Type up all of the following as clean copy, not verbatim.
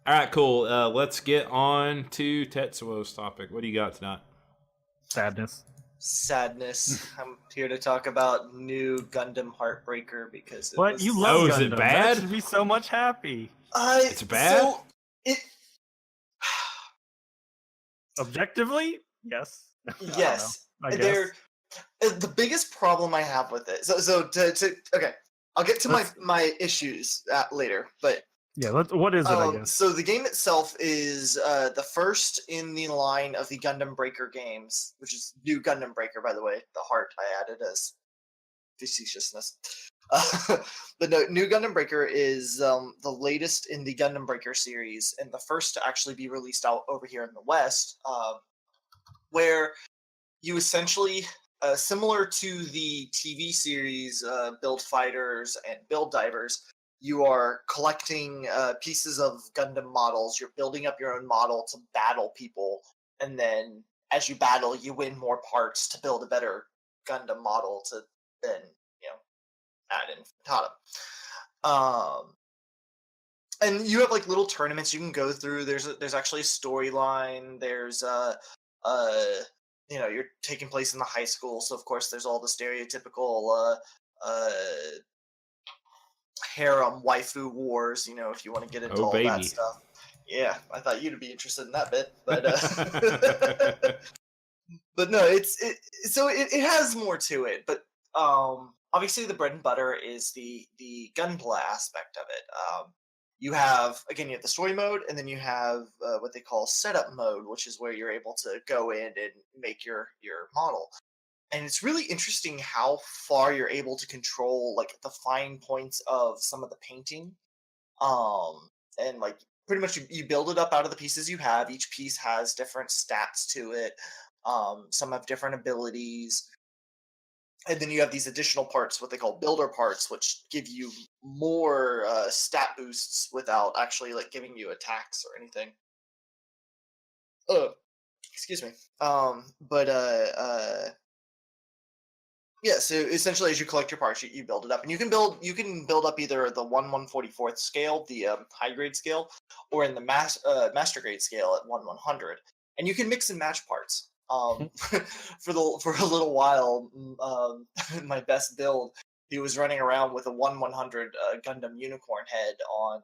All right, cool. Let's get on to Tetsuo's topic. What do you got tonight? Sadness. I'm here to talk about new Gundam Heartbreaker because it What? was... You love Gundam. Is it bad? That should be so much happy. It's bad? So, it... Objectively? Yes. Yes. I guess. The biggest problem I have with it... Okay. I'll get to my issues later, but... Yeah, what is it, I guess? So the game itself is the first in the line of the Gundam Breaker games, which is new Gundam Breaker, by the way. The heart I added as facetiousness. But no, new Gundam Breaker is the latest in the Gundam Breaker series, and the first to actually be released out over here in the West, where you essentially, similar to the TV series Build Fighters and Build Divers, you are collecting pieces of Gundam models. You're building up your own model to battle people, and then as you battle, you win more parts to build a better Gundam model to then, add in Tatum. And you have like little tournaments you can go through. There's actually a storyline. There's you're taking place in the high school, so of course there's all the stereotypical harem waifu wars, if you want to get into all that stuff. Yeah, I thought you'd be interested in that bit, but but no, it has more to it, but obviously the bread and butter is the gunpla aspect of it. You have the story mode, and then you have what they call setup mode, which is where you're able to go in and make your model. And it's really interesting how far you're able to control like the fine points of some of the painting. And like pretty much you build it up out of the pieces you have. Each piece has different stats to it. Some have different abilities. And then you have these additional parts, what they call builder parts, which give you more stat boosts without actually like giving you attacks or anything. Excuse me. Yeah, so essentially, as you collect your parts, you build it up, and you can build up either the 1/144th scale, the high grade scale, or in the master grade scale at 1/100, and you can mix and match parts. For a little while, my best build, he was running around with a 1/100 Gundam unicorn head on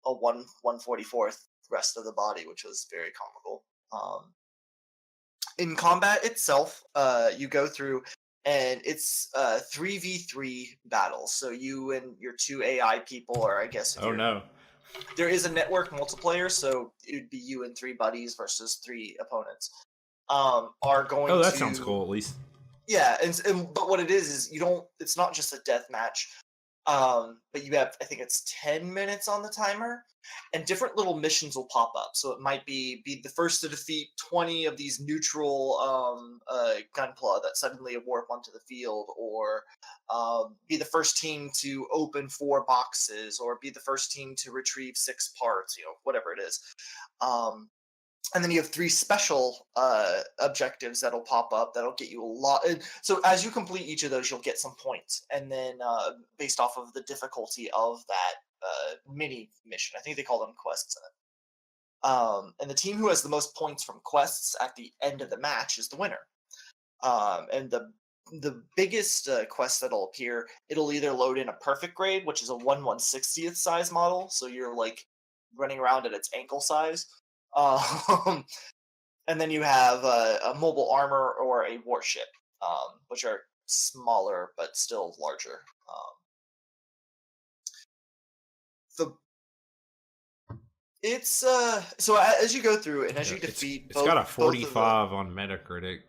a 1/144th rest of the body, which was very comical. In combat itself, you go through. And it's 3v3 battles. So you and your two AI people, or I guess... There is a network multiplayer, so it would be you and 3 buddies versus 3 opponents. Are going to... Oh, that sounds cool, at least. Yeah, but what it is it's not just a death match. But you have, I think it's 10 minutes on the timer, and different little missions will pop up. So it might be the first to defeat 20 of these neutral gunpla that suddenly warp onto the field, or be the first team to open 4 boxes, or be the first team to retrieve 6 parts, whatever it is. And then you have 3 special objectives that'll pop up that'll get you a lot. So as you complete each of those, you'll get some points. And then based off of the difficulty of that mini mission, I think they call them quests in it. And the team who has the most points from quests at the end of the match is the winner. And the biggest quest that'll appear, it'll either load in a perfect grade, which is a 1/160th size model. So you're like running around at its ankle size. And then you have a mobile armor or a warship, which are smaller but still larger. It's so as you go through and as you defeat, it's got a 45 on Metacritic.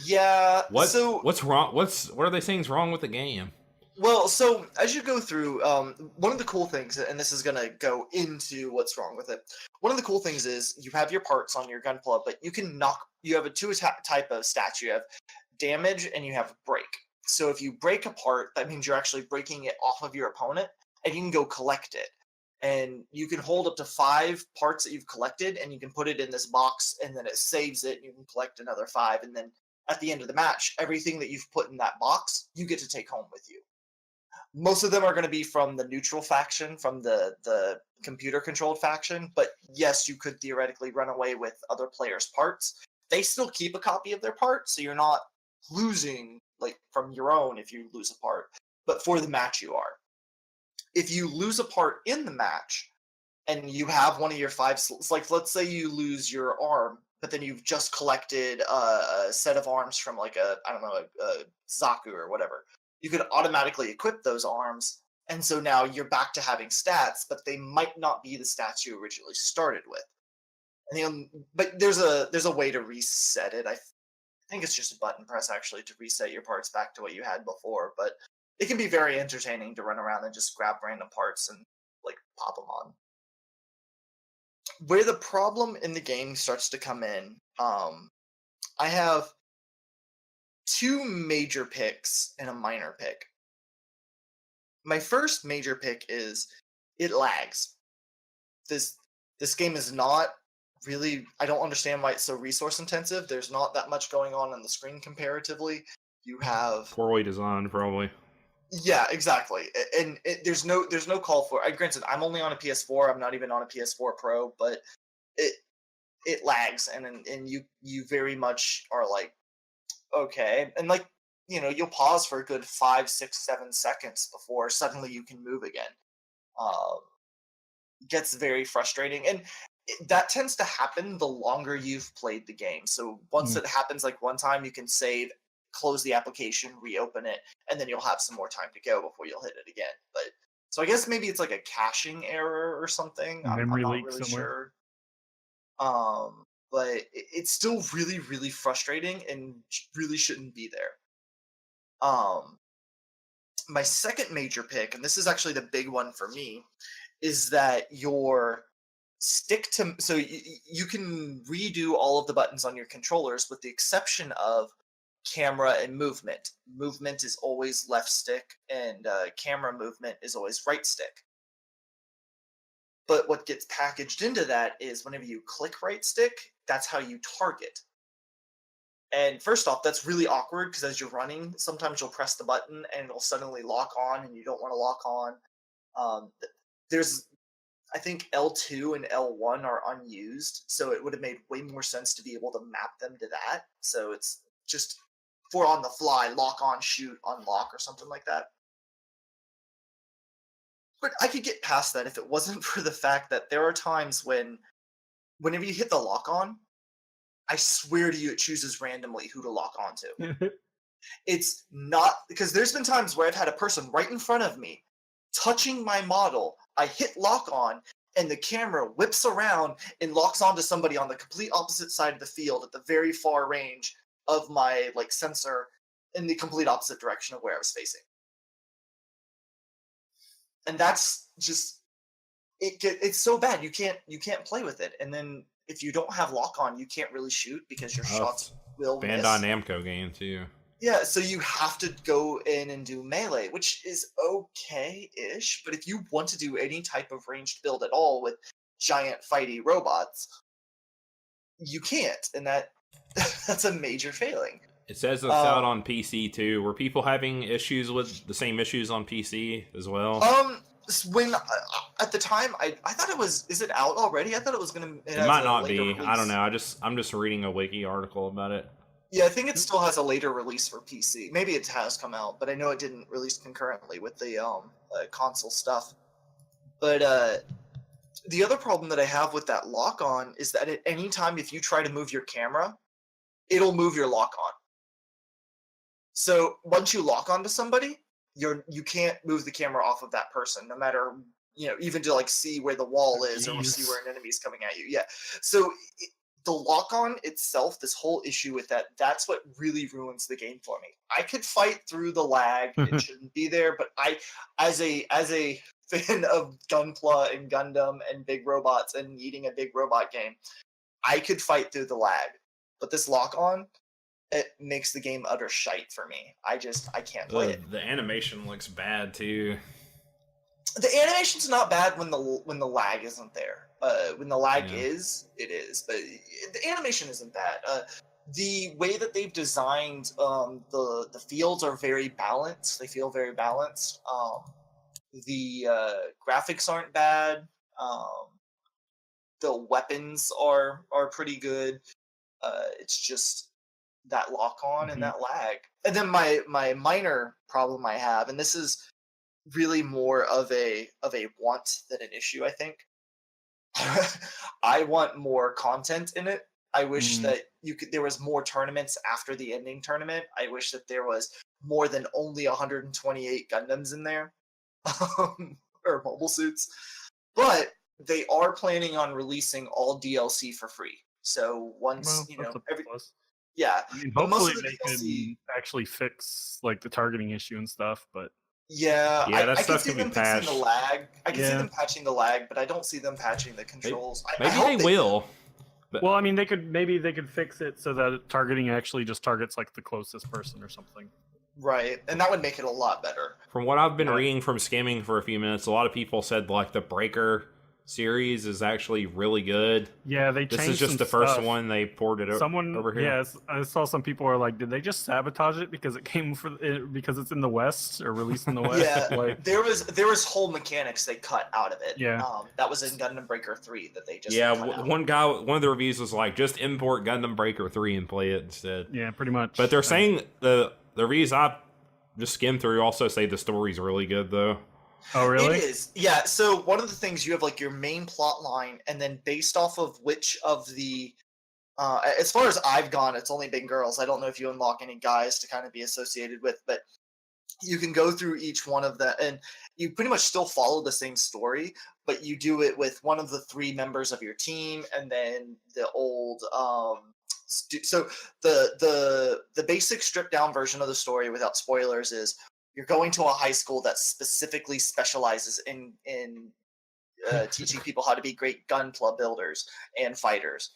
Yeah. What's wrong? What are they saying is wrong with the game? Well, so as you go through, one of the cool things, and this is going to go into what's wrong with it. One of the cool things is you have your parts on your gunpla, but you have a 2 type of stats. You have damage and you have break. So if you break a part, that means you're actually breaking it off of your opponent, and you can go collect it. And you can hold up to 5 parts that you've collected, and you can put it in this box, and then it saves it, and you can collect another 5, and then at the end of the match, everything that you've put in that box, you get to take home with you. Most of them are going to be from the neutral faction, from the computer controlled faction. But yes, you could theoretically run away with other players' parts. They still keep a copy of their part, so you're not losing like from your own if you lose a part. But for the match, you are. If you lose a part in the match and you have one of your 5 slots, like let's say you lose your arm, but then you've just collected a set of arms from like a Zaku or whatever, you could automatically equip those arms, and so now you're back to having stats, but they might not be the stats you originally started with. And but there's a way to reset it. I think it's just a button press actually to reset your parts back to what you had before, but it can be very entertaining to run around and just grab random parts and like pop them on. Where the problem in the game starts to come in, I have 2 major picks and a minor pick. My first major pick is it lags. This game is not really, I don't understand why it's so resource intensive. There's not that much going on the screen comparatively. You have poorly designed, probably. Yeah, exactly. And there's no call for. Granted, I'm only on a PS4. I'm not even on a PS4 Pro, but it lags, and you very much are like, okay, and like you'll pause for a good 5, 6, 7 seconds before suddenly you can move again. Gets very frustrating, and that tends to happen the longer you've played the game. So once it happens like one time, you can save, close the application, reopen it, and then you'll have some more time to go before you'll hit it again. But so I guess maybe it's like a caching error or something. I'm not really sure. But it's still really, really frustrating and really shouldn't be there. My second major pick, and this is actually the big one for me, is that your stick to, so you can redo all of the buttons on your controllers with the exception of camera and movement. Movement is always left stick, and camera movement is always right stick. But what gets packaged into that is whenever you click right stick, that's how you target. And first off, that's really awkward because as you're running, sometimes you'll press the button and it'll suddenly lock on, and you don't want to lock on. There's, I think L2 and L1 are unused, so it would have made way more sense to be able to map them to that. So it's just for on the fly, lock on, shoot, unlock, or something like that. But I could get past that if it wasn't for the fact that there are times whenever you hit the lock on, I swear to you, it chooses randomly who to lock onto. It's not, because there's been times where I've had a person right in front of me touching my model. I hit lock on, and the camera whips around and locks onto somebody on the complete opposite side of the field at the very far range of my like sensor in the complete opposite direction of where I was facing. And that's just it's so bad you can't play with it. And then if you don't have lock on, you can't really shoot because your shots will miss. Bandai Namco game too. Yeah, so you have to go in and do melee, which is okay-ish, but if you want to do any type of ranged build at all with giant fighty robots, you can't, and that's a major failing. It says it's out on PC too. Were people having issues with the same issues on PC as well? When at the time I thought it was, is it out already? I thought it was gonna. It might not be. Release. I don't know. I'm just reading a wiki article about it. Yeah, I think it still has a later release for PC. Maybe it has come out, but I know it didn't release concurrently with the console stuff. But the other problem that I have with that lock on is that at any time if you try to move your camera, it'll move your lock on. So once you lock onto somebody, you can't move the camera off of that person, no matter, even to like see where the wall is or see where an enemy's coming at you. Yeah. So the lock on itself, this whole issue with that's what really ruins the game for me. I could fight through the lag. It shouldn't be there, but I, as a fan of Gunpla and Gundam and big robots and needing a big robot game, I could fight through the lag. But this lock on, it makes the game utter shite for me. I can't play it. The animation looks bad too. The animation's not bad when the lag isn't there. When the lag is, it is. But the animation isn't bad. the way that they've designed the fields are very balanced. They feel very balanced. The graphics aren't bad. The weapons are pretty good. It's just that lock on and that lag. And then my minor problem I have, and this is really more of a want than an issue, I think. I want more content in it. I wish that there was more tournaments after the ending tournament. I wish that there was more than only 128 Gundams in there, or mobile suits. But they are planning on releasing all DLC for free. So once yeah, I mean, but most hopefully of the they DLC, can actually fix like the targeting issue and stuff. But yeah, that I can stuff see can be them fixing the patched. lag. I can see Yeah. them patching the lag, but I don't see them patching the controls. I Maybe hope they will. well, I mean, they could fix it so that targeting actually just targets like the closest person or something. Right, and that would make it a lot better. From what I've been reading from skimming for a few minutes, a lot of people said like the Breaker series is actually really good. Yeah, they changed. This is just some the first stuff. one they ported over here. Yes, I saw some people are like, did they just sabotage it because it came because it's in the West or released in the West? Yeah, like, there was whole mechanics they cut out of it. Yeah. That was in Gundam Breaker 3 that they just Yeah, cut out. one of the reviews was like, just import Gundam Breaker 3 and play it instead. Yeah, pretty much. But they're saying the reviews I just skimmed through also say the story's really good though. Oh, really? It is. Yeah, so one of the things you have like your main plot line, and then based off of which of the as far as I've gone, it's only been girls. I don't know if you unlock any guys to kind of be associated with, but you can go through each one of them, and you pretty much still follow the same story, but you do it with one of the 3 members of your team, and then the old so the basic stripped down version of the story without spoilers is you're going to a high school that specifically specializes in teaching people how to be great gunpla builders and fighters.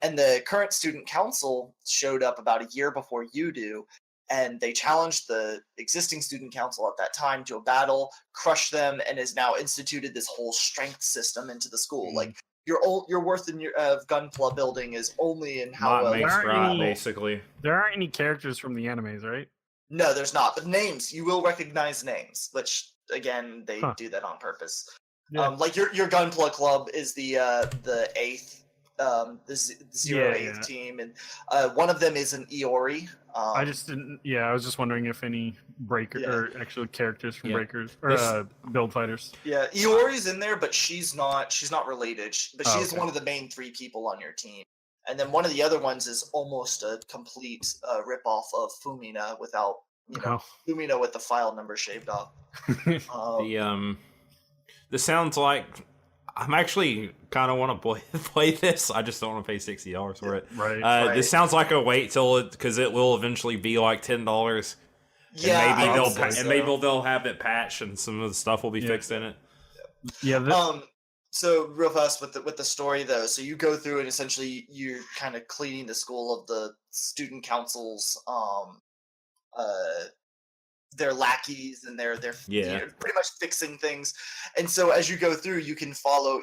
And the current student council showed up about a year before you do, and they challenged the existing student council at that time to a battle, crushed them, and has now instituted this whole strength system into the school. Like your worth in of gunpla building is only in how well makes right, basically. There aren't any characters from the animes, right? No, there's not. But names, you will recognize names, which again they do that on purpose. Yeah. Like your gunpla club is the 8th, the 08th team, and one of them is an Iori. I just didn't. Yeah, I was just wondering if any Breaker or actual characters from Breakers or build fighters. Yeah, Iori's in there, but she's not related. But she's one of the main 3 people on your team. And then one of the other ones is almost a complete ripoff of Fumina without, Fumina with the file number shaved off. This sounds like I'm actually kind of want to play this. I just don't want to pay $60 for it. Right. This sounds like a wait till because it will eventually be like $10. Yeah, and maybe they'll have it patched and some of the stuff will be fixed in it. Yeah. So real fast with the story though, so you go through and essentially you're kind of cleaning the school of the student councils, their lackeys and they're pretty much fixing things. And so as you go through, you can follow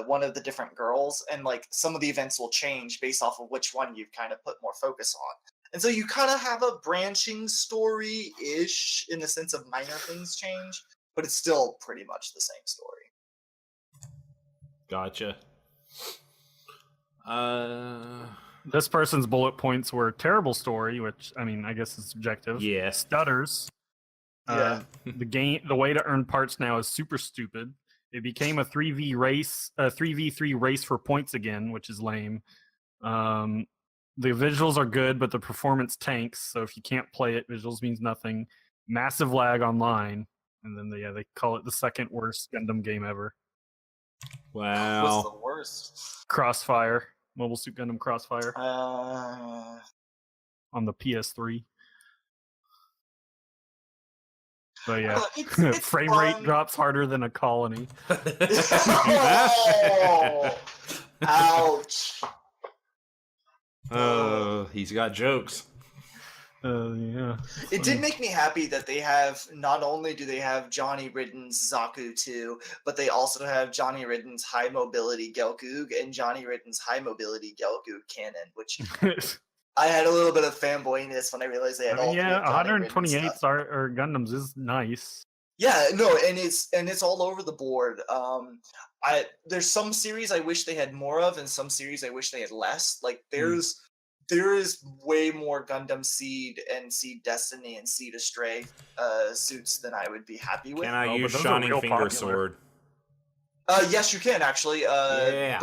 one of the different girls, and like some of the events will change based off of which one you've kind of put more focus on. And so you kind of have a branching story-ish in the sense of minor things change, but it's still pretty much the same story. Gotcha. This person's bullet points were terrible story, which I mean, I guess is subjective. Yeah. Stutters. The way to earn parts now is super stupid. It became a 3v3 race for points again, which is lame. The visuals are good, but the performance tanks. So if you can't play it, visuals means nothing. Massive lag online, and then they call it the second worst Gundam game ever. Wow. What's the worst? Crossfire, Mobile Suit Gundam Crossfire, on the PS3. But yeah, it's frame rate drops harder than a colony. Oh, ouch. He's got jokes. Yeah. It did make me happy that they have, not only do they have Johnny Ridden's Zaku 2, but they also have Johnny Ridden's High Mobility Gelgoog and Johnny Ridden's High Mobility Gelgoog Cannon, which I had a little bit of fanboyness when I realized they had all yeah, three Akane written 128 stuff. or Gundams is nice. Yeah, no, and it's all over the board. There's some series I wish they had more of, and some series I wish they had less. Like there is way more Gundam Seed and Seed Destiny and Seed Astray suits than I would be happy with. Can I use but those are Shining real Finger popular. Sword? Yes, you can actually. Yeah.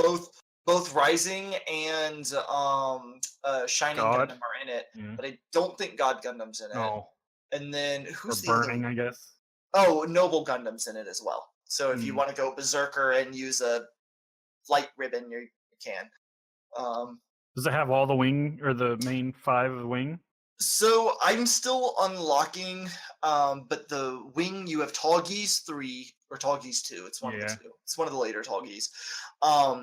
Both Rising and Shining God. Gundam are in it, Yeah. but I don't think God Gundam's in it. No, And then or who's the Burning, other? I guess. Oh, Noble Gundam's in it as well. So if you Hmm. want to go Berserker and use a light ribbon, you can. Does it have all the wing or the main 5 wing? So I'm still unlocking, but the wing you have Tallgeese 3 or Tallgeese 2. It's one of the two. It's one of the later Tallgeese.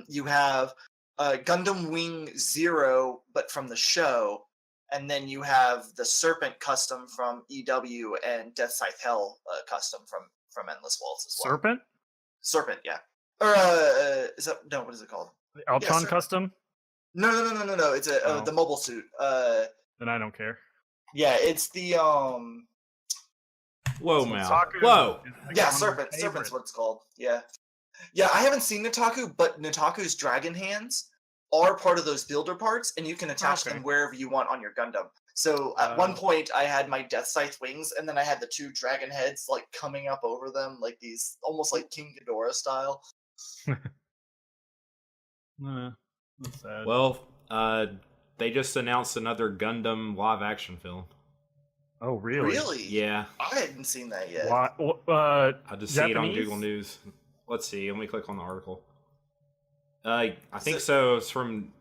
You have Gundam Wing 0, but from the show, and then you have the Serpent custom from EW and Death Scythe Hell custom from Endless Worlds as well. Serpent? Serpent, yeah. Or is that no? What is it called? The Altron Serpent. custom? No. It's the mobile suit. Then I don't care. Yeah, it's the Whoa, So Mal. Taku Whoa. is like yeah, one of my Serpent. Serpent's favorites. what it's called. Yeah. Yeah, I haven't seen Nataku, but Nataku's dragon hands are part of those builder parts, and you can attach Okay. them wherever you want on your Gundam. So at one point, I had my Death Scythe wings, and then I had the 2 dragon heads like coming up over them, like these almost like King Ghidorah style. That's sad. Well, they just announced another Gundam live action film. Oh, really? Really? Yeah, I hadn't seen that yet. Why, I just see it on Japanese? Google News. Let's see. Let me click on the article. I think it- so. It's from.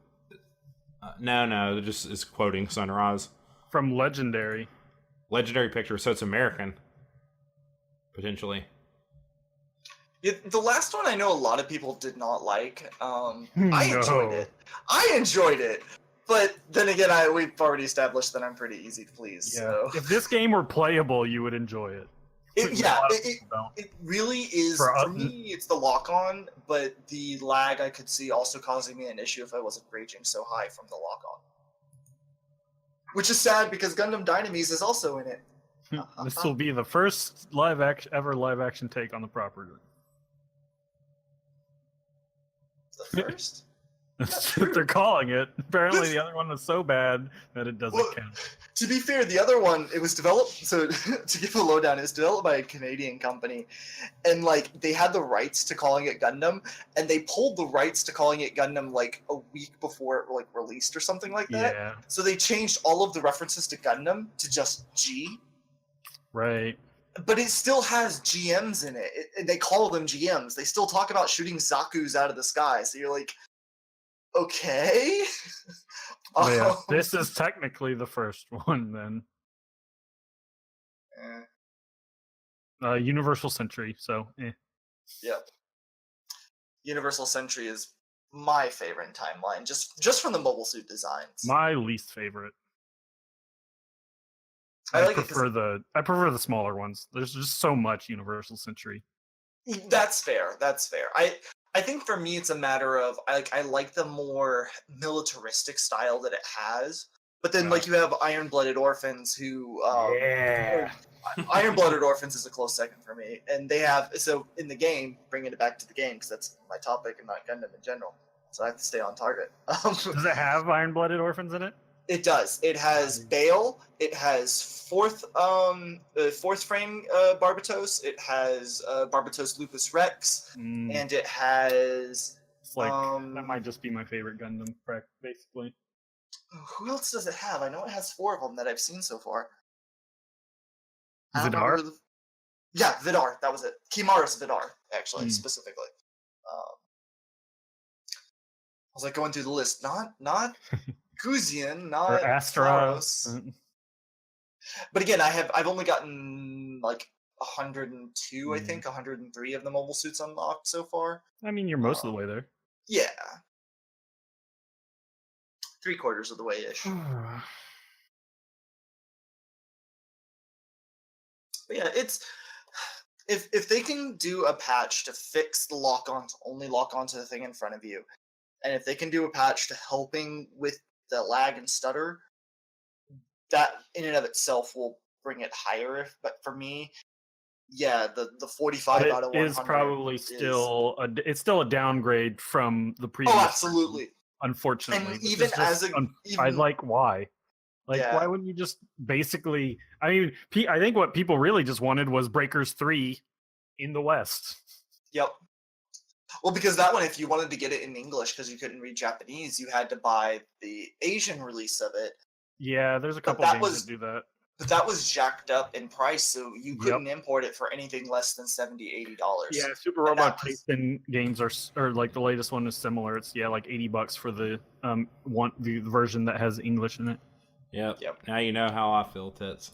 No. It just is quoting Sunrise. From Legendary. Legendary Pictures, so it's American. Potentially. Yeah, the last one I know a lot of people did not like. I No. enjoyed it. I enjoyed it. But then again, we've already established that I'm pretty easy to please. Yeah. So. If this game were playable, you would enjoy it. A lot of people don't. It really is. For me, it's the lock-on, but the lag I could see also causing me an issue if I wasn't raging so high from the lock-on. Which is sad because Gundam Dynames is also in it. This will be the first ever live action take on the property. The first? That's what they're calling it. Apparently, the other one was so bad that it doesn't count. To be fair, the other one, it was developed, so to give a lowdown, it was developed by a Canadian company, and like they had the rights to calling it Gundam, and they pulled the rights to calling it Gundam like a week before it like released or something like that. Yeah, So they changed all of the references to Gundam to just G, right. but it still has GMs in it. They call them GMs. They still talk about shooting Zaku's out of the sky, so you're like, okay. Well, yeah, this is technically the first one then. Universal Century, so Yep. Universal Century is my favorite timeline, just from the mobile suit designs. my least favorite. I like prefer the smaller ones. There's just so much Universal Century. That's fair. That's fair. I think for me it's a matter of I like the more militaristic style that it has. But then like you have Iron-Blooded Orphans who Iron-Blooded Orphans is a close second for me. And they have so in the game, bringing it back to the game because that's my topic and not Gundam in general. So I have to stay on target. Does it have Iron-Blooded Orphans in it? It does. It has Bale. It has fourth frame Barbatos. It has Barbatos Lupus Rex, and it has. It's like that might just be my favorite Gundam, basically. Who else does it have? I know it has 4 of them that I've seen so far. Vidar? Yeah, Vidar. That was it. Kimaris Vidar, actually, specifically. I was like going through the list. Not Guzian, not Or Astra. Faros. But again, I've only gotten like 102, I think, 103 of the mobile suits unlocked so far. I mean, you're most of the way there. Yeah. 3/4 of the way-ish. But yeah, it's if they can do a patch to fix the lock-on to only lock onto the thing in front of you, and if they can do a patch to helping with the lag and stutter, that in and of itself will bring it higher. But for me, yeah, the 45 out of 100 is probably still it's still a downgrade from the previous. Oh, absolutely. Unfortunately, And even as I like why. Like, why wouldn't you just basically? I mean, I think what people really just wanted was Breakers 3 in the West. Yep. Well, because that one, if you wanted to get it in English because you couldn't read Japanese, you had to buy the Asian release of it. Yeah, there's a couple games that do that. But that was jacked up in price, so you couldn't import it for anything less than $70-$80. Yeah, Super Robot Taisen games are like the latest one is similar. It's like $80 for the the version that has English in it. Yep. Now you know how I feel, Tits.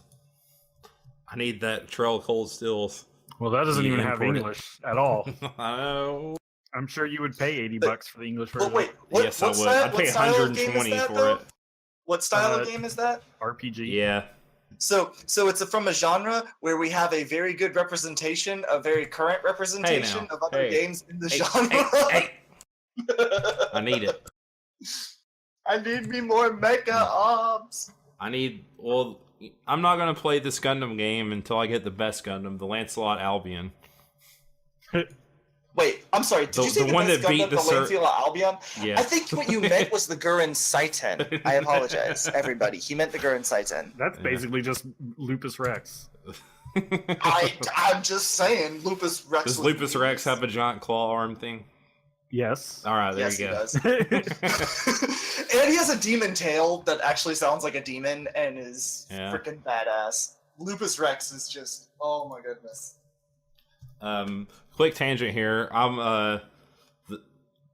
I need that Trail Cold Stills. Well, that doesn't even have English at all. I know. I'm sure you would pay $80 for the English version. But wait, yes, I would. I'd pay $120 for it. What style of game is that? RPG. Yeah. So it's from a genre where we have a very good representation, a very current representation of other games in the genre. I need it. I need me more mecha ops. I'm not going to play this Gundam game until I get the best Gundam, the Lancelot Albion. Wait, I'm sorry. Did you say the one that beat the Lancelot Albion? Yeah. I think what you meant was the Gurren Saiten. I apologize, everybody. He meant the Gurren Saiten. That's basically just Lupus Rex. I'm just saying, Lupus Rex. Does Lupus Rex have a giant claw arm thing? Yes. All right, there you go. He does. And he has a demon tail that actually sounds like a demon and is freaking badass. Lupus Rex is just, oh my goodness. Quick tangent here. I'm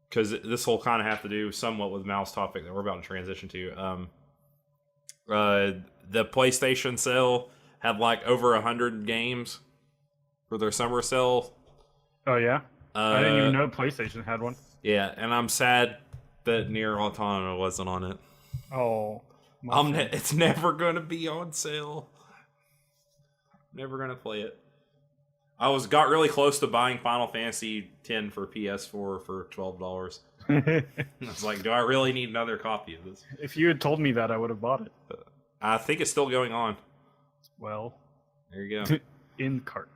because this will kind of have to do somewhat with Mal's topic that we're about to transition to. The PlayStation sale had like over 100 games for their summer sale. Oh yeah, I didn't even know PlayStation had one. Yeah, and I'm sad that Nier Automata wasn't on it. Oh, it's never gonna be on sale. Never gonna play it. I got really close to buying Final Fantasy X for PS4 for $12. I was like, do I really need another copy of this? If you had told me that, I would have bought it. I think it's still going on. Well, there you go. In cart.